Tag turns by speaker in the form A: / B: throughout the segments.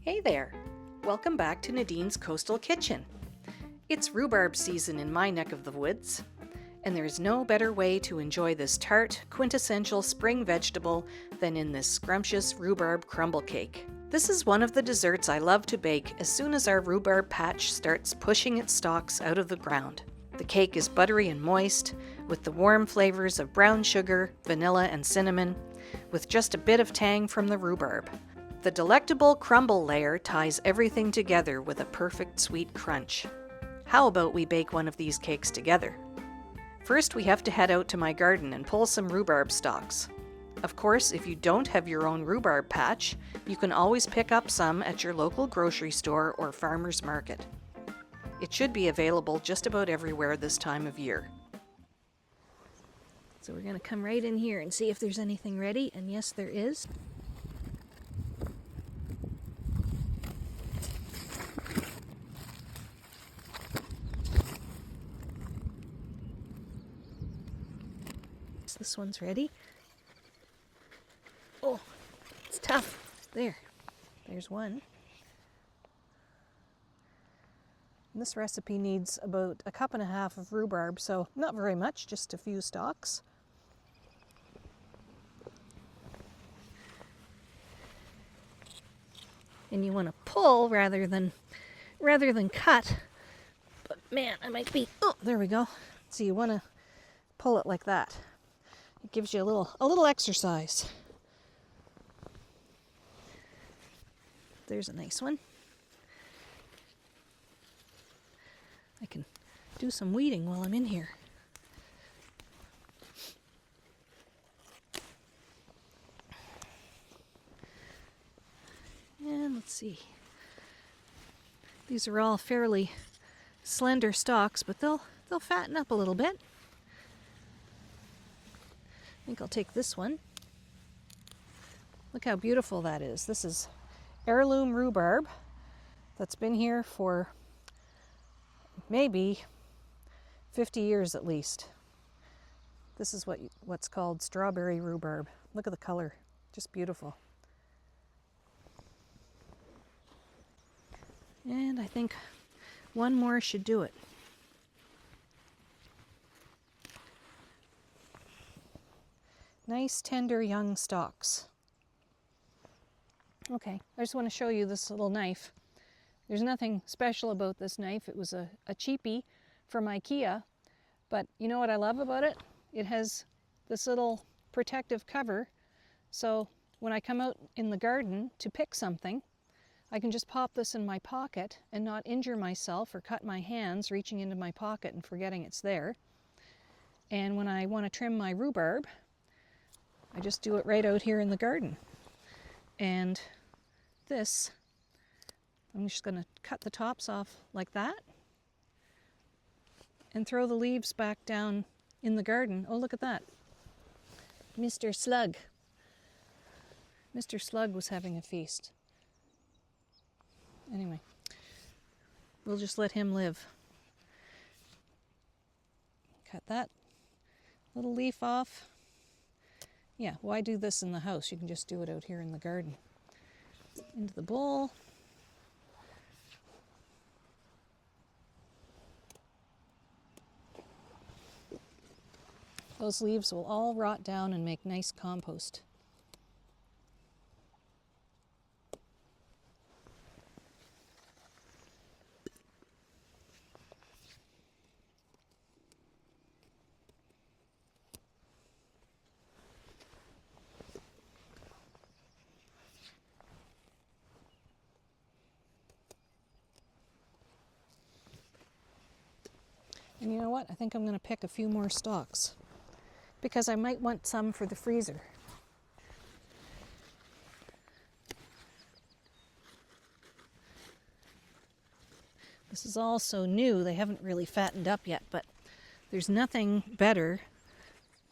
A: Hey there! Welcome back to Nadine's Coastal Kitchen. It's rhubarb season in my neck of the woods, and there's no better way to enjoy this tart, quintessential spring vegetable than in this scrumptious rhubarb crumble cake. This is one of the desserts I love to bake as soon as our rhubarb patch starts pushing its stalks out of the ground. The cake is buttery and moist, with the warm flavors of brown sugar, vanilla, and cinnamon, with just a bit of tang from the rhubarb. The delectable crumble layer ties everything together with a perfect sweet crunch. How about we bake one of these cakes together? First, we have to head out to my garden and pull some rhubarb stalks. Of course, if you don't have your own rhubarb patch, you can always pick up some at your local grocery store or farmer's market. It should be available just about everywhere this time of year. So we're going to come right in here and see if there's anything ready, and yes, there is. This one's ready. Oh, it's tough. There's one. And this recipe needs about 1.5 cups of rhubarb, so not very much, just a few stalks. And you want to pull rather than cut. But man, I might be. Oh, there we go. So you want to pull it like that. It gives you a little exercise. There's a nice one. I can do some weeding while I'm in here. And let's see. These are all fairly slender stalks, but they'll fatten up a little bit. I think I'll take this one. Look how beautiful that is. This is heirloom rhubarb that's been here for maybe 50 years at least. This is what's called strawberry rhubarb. Look at the color, just beautiful. And I think one more should do it. Nice, tender, young stalks. Okay, I just want to show you this little knife. There's nothing special about this knife. It was a cheapie from IKEA, but you know what I love about it? It has this little protective cover, so when I come out in the garden to pick something, I can just pop this in my pocket and not injure myself or cut my hands reaching into my pocket and forgetting it's there. And when I want to trim my rhubarb, I just do it right out here in the garden. And this, I'm just going to cut the tops off like that and throw the leaves back down in the garden. Oh, look at that. Mr. Slug. Mr. Slug was having a feast. Anyway, we'll just let him live. Cut that little leaf off. Yeah, why do this in the house? You can just do it out here in the garden. Into the bowl. Those leaves will all rot down and make nice compost. And you know what? I think I'm going to pick a few more stalks because I might want some for the freezer. This is all so new, they haven't really fattened up yet, but there's nothing better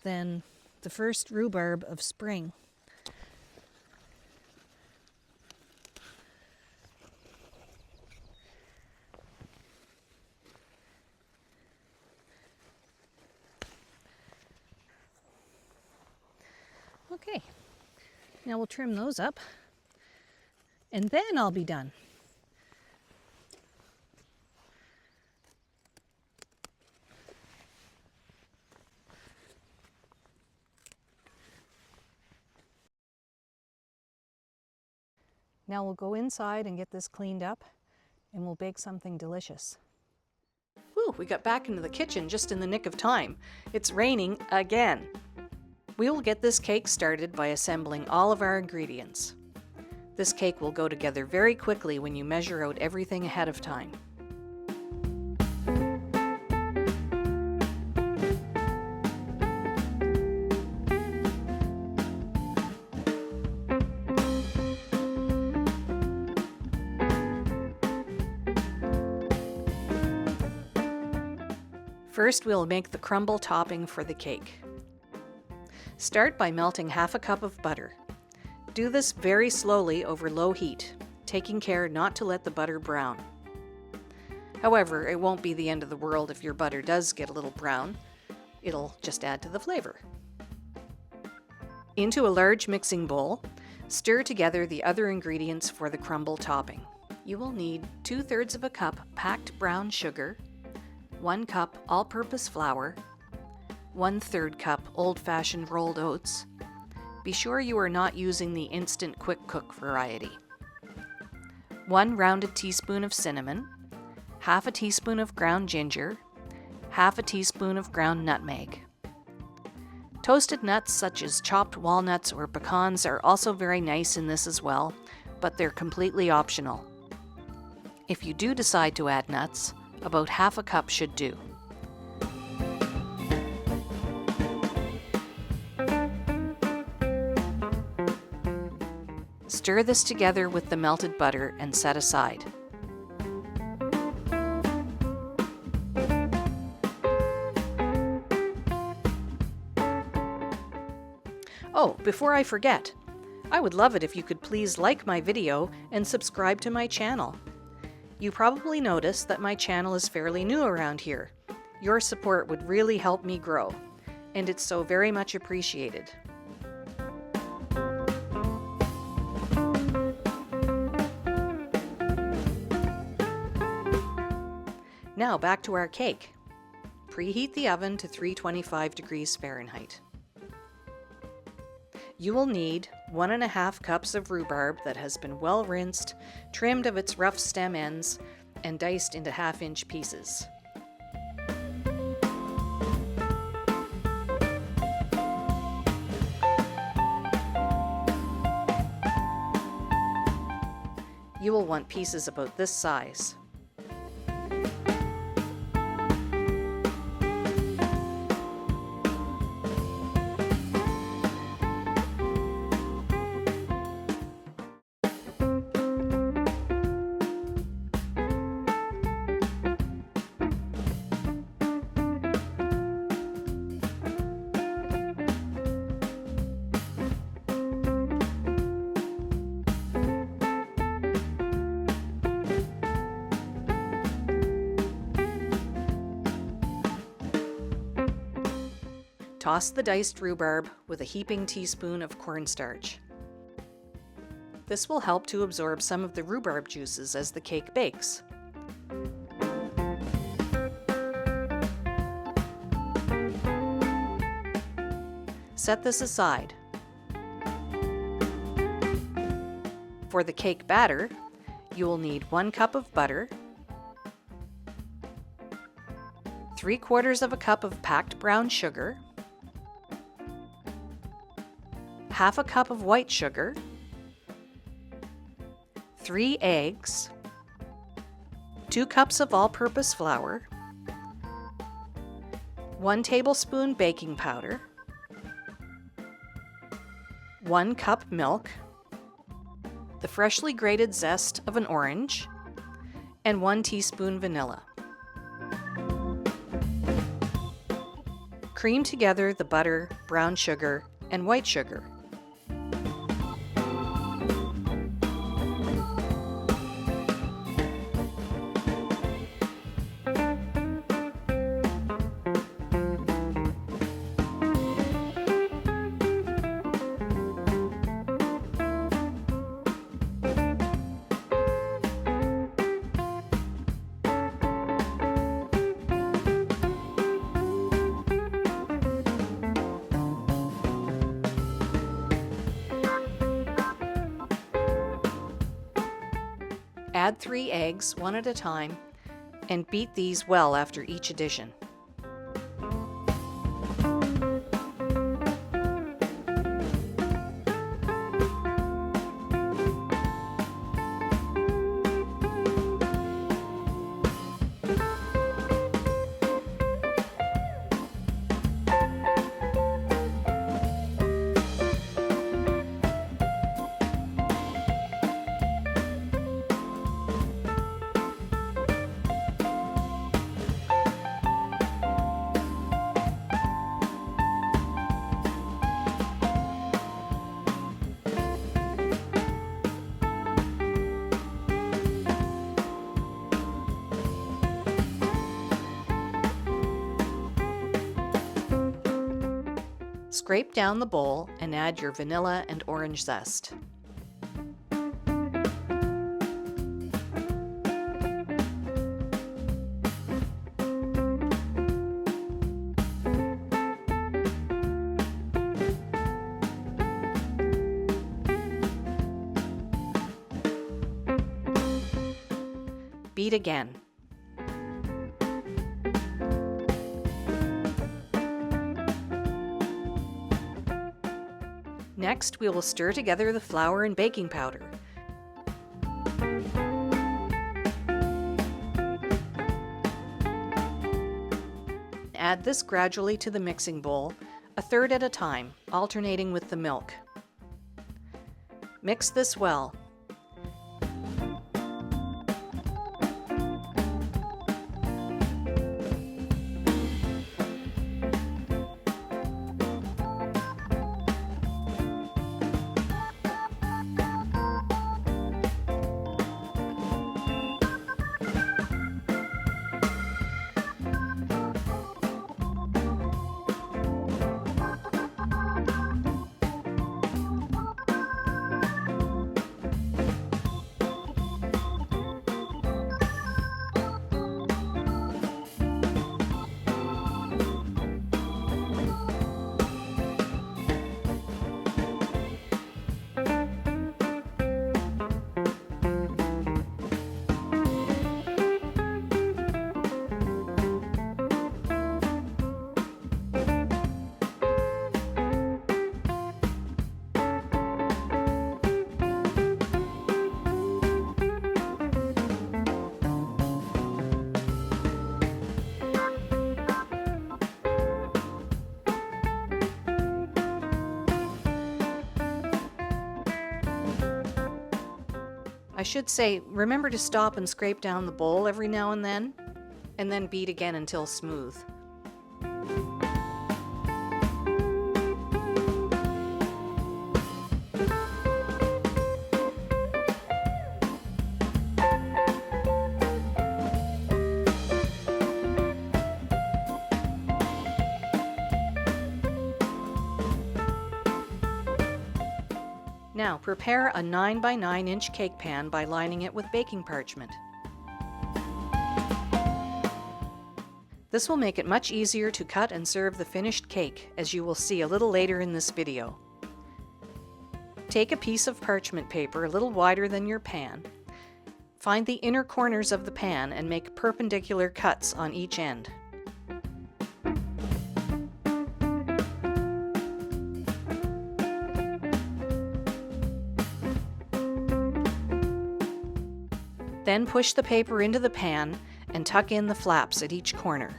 A: than the first rhubarb of spring. Okay, now we'll trim those up. and then I'll be done. Now we'll go inside and get this cleaned up, and we'll bake something delicious. Whew, we got back into the kitchen just in the nick of time. It's raining again. We will get this cake started by assembling all of our ingredients. This cake will go together very quickly when you measure out everything ahead of time. First, we'll make the crumble topping for the cake. Start by melting half a cup of butter. Do this very slowly over low heat, taking care not to let the butter brown. However, it won't be the end of the world if your butter does get a little brown. It'll just add to the flavor. Into a large mixing bowl, stir together the other ingredients for the crumble topping. You will need 2/3 of a cup packed brown sugar, 1 cup all-purpose flour, 1/3 cup old-fashioned rolled oats. Be sure you are not using the instant quick cook variety. 1 rounded teaspoon of cinnamon, half a teaspoon of ground ginger, half a teaspoon of ground nutmeg. Toasted nuts such as chopped walnuts or pecans are also very nice in this as well, but they're completely optional. If you do decide to add nuts, about half a cup should do. Stir this together with the melted butter and set aside. Oh, before I forget, I would love it if you could please like my video and subscribe to my channel. You probably noticed that my channel is fairly new around here. Your support would really help me grow, and it's so very much appreciated. Now back to our cake. Preheat the oven to 325 degrees Fahrenheit. You will need 1½ cups of rhubarb that has been well rinsed, trimmed of its rough stem ends, and diced into 1/2-inch pieces. You will want pieces about this size. Toss the diced rhubarb with a heaping teaspoon of cornstarch. This will help to absorb some of the rhubarb juices as the cake bakes. Set this aside. For the cake batter, you will need 1 cup of butter, 3/4 of a cup of packed brown sugar, half a cup of white sugar, 3 eggs, 2 cups of all-purpose flour, 1 tablespoon baking powder, 1 cup milk, the freshly grated zest of an orange, and 1 teaspoon vanilla. Cream together the butter, brown sugar, and white sugar. Add 3 eggs, one at a time, and beat these well after each addition. Scrape down the bowl and add your vanilla and orange zest. Beat again. Next, we will stir together the flour and baking powder. Add this gradually to the mixing bowl, a third at a time, alternating with the milk. Mix this well. I should say, remember to stop and scrape down the bowl every now and then beat again until smooth. Now prepare a 9 by 9 inch cake pan by lining it with baking parchment. This will make it much easier to cut and serve the finished cake, as you will see a little later in this video. Take a piece of parchment paper a little wider than your pan. Find the inner corners of the pan and make perpendicular cuts on each end. Then push the paper into the pan and tuck in the flaps at each corner.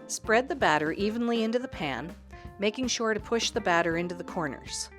A: Spread the batter evenly into the pan, making sure to push the batter into the corners.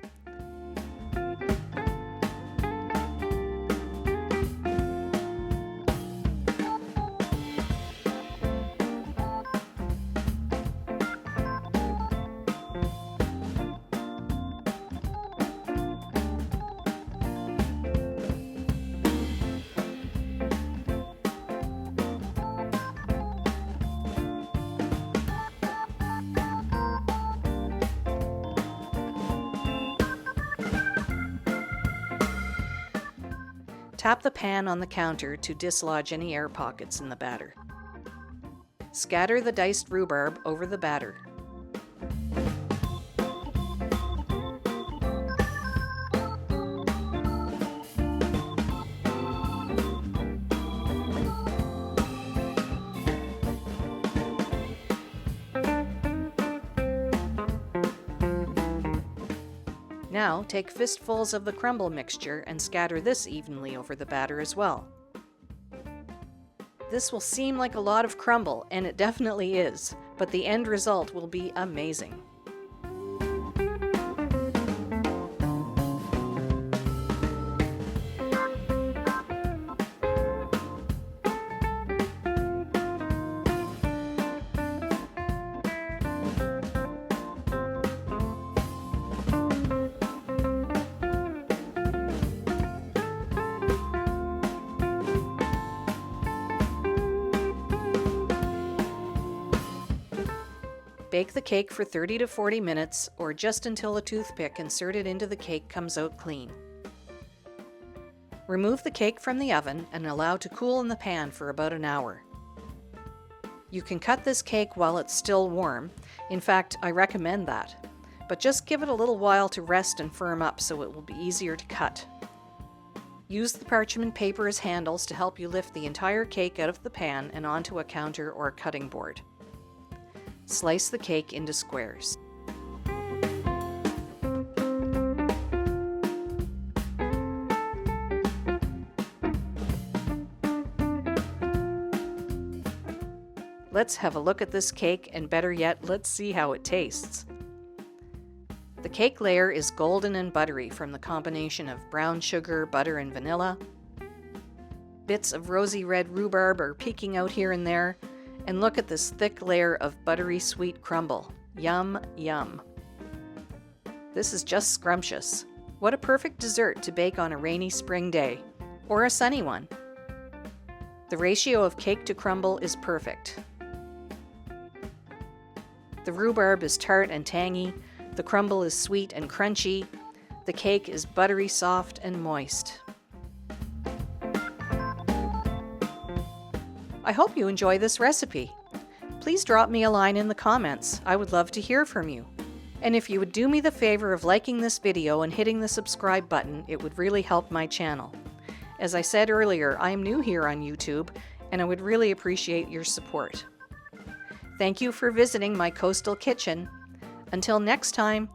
A: Tap the pan on the counter to dislodge any air pockets in the batter. Scatter the diced rhubarb over the batter. Now take fistfuls of the crumble mixture and scatter this evenly over the batter as well. This will seem like a lot of crumble, and it definitely is, but the end result will be amazing. Bake the cake for 30 to 40 minutes, or just until a toothpick inserted into the cake comes out clean. Remove the cake from the oven and allow to cool in the pan for about an hour. You can cut this cake while it's still warm. In fact, I recommend that. But just give it a little while to rest and firm up so it will be easier to cut. Use the parchment paper as handles to help you lift the entire cake out of the pan and onto a counter or cutting board. Slice the cake into squares. Let's have a look at this cake, and better yet, let's see how it tastes. The cake layer is golden and buttery from the combination of brown sugar, butter, and vanilla. Bits of rosy red rhubarb are peeking out here and there. And look at this thick layer of buttery sweet crumble. Yum, yum. This is just scrumptious. What a perfect dessert to bake on a rainy spring day, or a sunny one. The ratio of cake to crumble is perfect. The rhubarb is tart and tangy, the crumble is sweet and crunchy, the cake is buttery soft and moist. I hope you enjoy this recipe. Please drop me a line in the comments. I would love to hear from you. And if you would do me the favor of liking this video and hitting the subscribe button, it would really help my channel. As I said earlier, I am new here on YouTube, and I would really appreciate your support. Thank you for visiting my coastal kitchen. Until next time,